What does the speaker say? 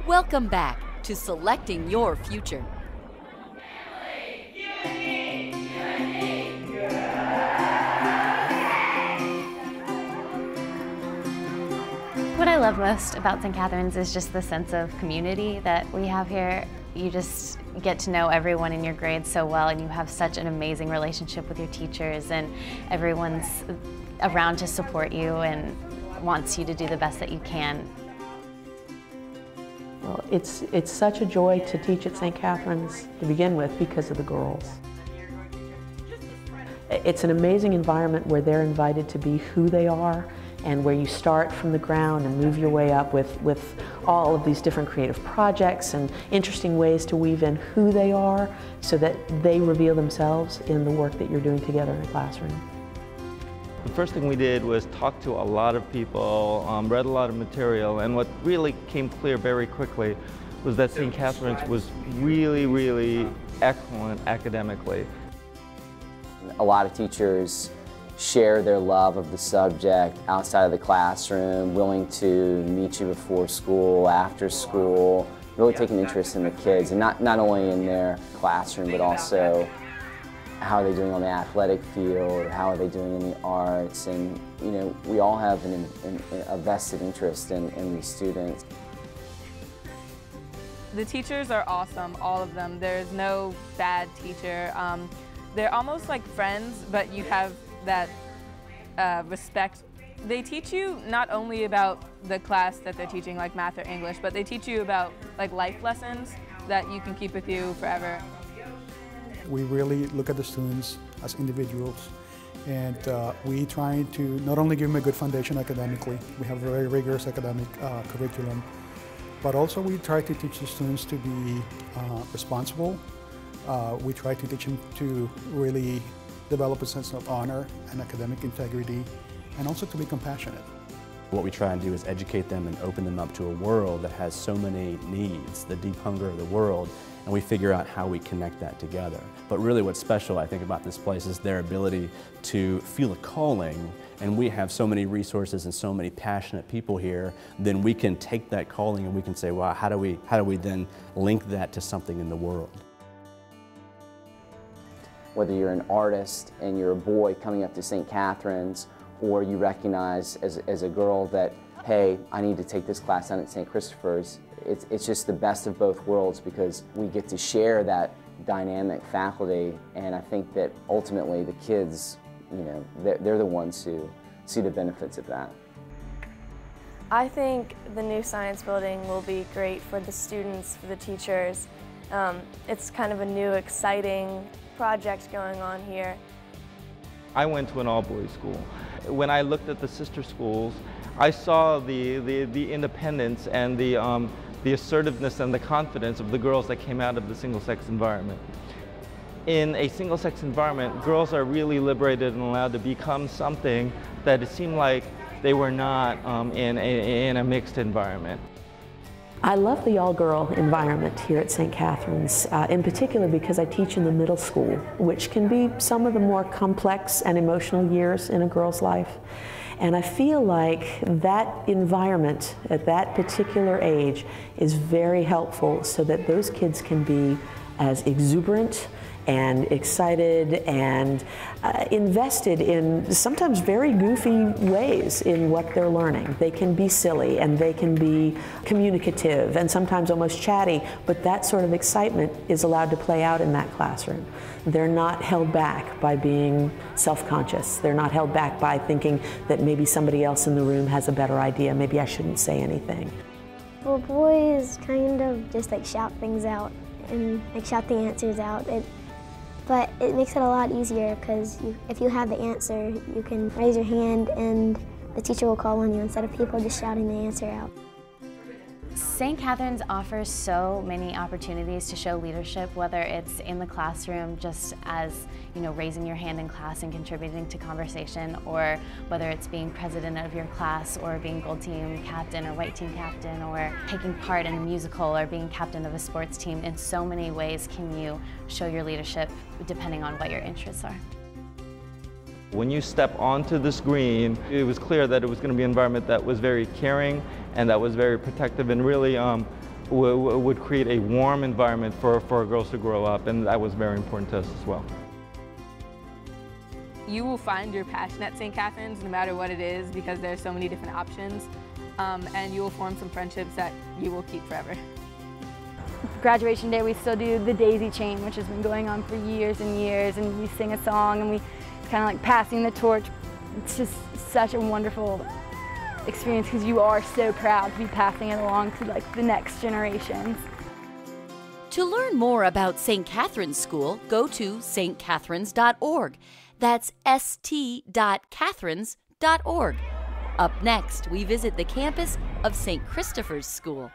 Welcome back to Selecting Your Future. What I love most about Stcatherines is just the sense of community that we have here. You just get to know everyone in your grade so well, and you have such an amazing relationship with your teachers, and everyone's around to support you and wants you to do the best that you can. Well, it's such a joy to teach at Stcatherines to begin with because of the girls. It's an amazing environment where they're invited to be who they are, and where you start from the ground and move your way up with all of these different creative projects and interesting ways to weave in who they are so that they reveal themselves in the work that you're doing together in the classroom. The first thing we did was talk to a lot of people, read a lot of material, and what really came clear very quickly was that Stcatherines was really, really excellent academically. A lot of teachers share their love of the subject outside of the classroom, willing to meet you before school, after school, really taking interest in the kids, and not only in their classroom, but also how are they doing on the athletic field, how are they doing in the arts, and you know, we all have a vested interest in these students. The teachers are awesome, all of them. There's no bad teacher. They're almost like friends, but you have that respect. They teach you not only about the class that they're teaching, like math or English, but they teach you about like life lessons that you can keep with you forever. We really look at the students as individuals, and we try to not only give them a good foundation academically, we have a very rigorous academic curriculum, but also we try to teach the students to be responsible. We try to teach them to really develop a sense of honor and academic integrity, and also to be compassionate. What we try and do is educate them and open them up to a world that has so many needs, the deep hunger of the world, and we figure out how we connect that together. But really what's special, I think, about this place is their ability to feel a calling, and we have so many resources and so many passionate people here, then we can take that calling and we can say, wow, how do we then link that to something in the world? Whether you're an artist and you're a boy coming up to Stcatherines, or you recognize as a girl that, hey, I need to take this class down at St. Christopher's, it's just the best of both worlds because we get to share that dynamic faculty, and I think that ultimately the kids, you know, they're the ones who see the benefits of that. I think the new science building will be great for the students, for the teachers. It's kind of a new, exciting project going on here. I went to an all-boys school. When I looked at the sister schools, I saw the independence and the assertiveness and the confidence of the girls that came out of the single-sex environment. In a single-sex environment, girls are really liberated and allowed to become something that it seemed like they were not in a mixed environment. I love the all-girl environment here at Stcatherines, in particular because I teach in the middle school, which can be some of the more complex and emotional years in a girl's life. And I feel like that environment at that particular age is very helpful so that those kids can be as exuberant and excited and invested in sometimes very goofy ways in what they're learning. They can be silly and they can be communicative and sometimes almost chatty, but that sort of excitement is allowed to play out in that classroom. They're not held back by being self-conscious. They're not held back by thinking that maybe somebody else in the room has a better idea, maybe I shouldn't say anything. Well, boys kind of just like shout things out and like shout the answers out. But it makes it a lot easier because if you have the answer, you can raise your hand and the teacher will call on you instead of people just shouting the answer out. Stcatherines offers so many opportunities to show leadership, whether it's in the classroom just as, you know, raising your hand in class and contributing to conversation, or whether it's being president of your class or being gold team captain or white team captain, or taking part in a musical or being captain of a sports team. In so many ways can you show your leadership depending on what your interests are. When you step onto this green, it was clear that it was going to be an environment that was very caring and that was very protective and really would create a warm environment for girls to grow up, and that was very important to us as well. You will find your passion at Stcatherines no matter what it is, because there are so many different options, and you will form some friendships that you will keep forever. Graduation day, we still do the daisy chain, which has been going on for years and years, and we sing a song and we kind of like passing the torch. It's just such a wonderful experience because you are so proud to be passing it along to like the next generations. To learn more about St. Catherine's School, go to stcatherines.org. That's st.catherines.org. Up next, we visit the campus of St. Christopher's School.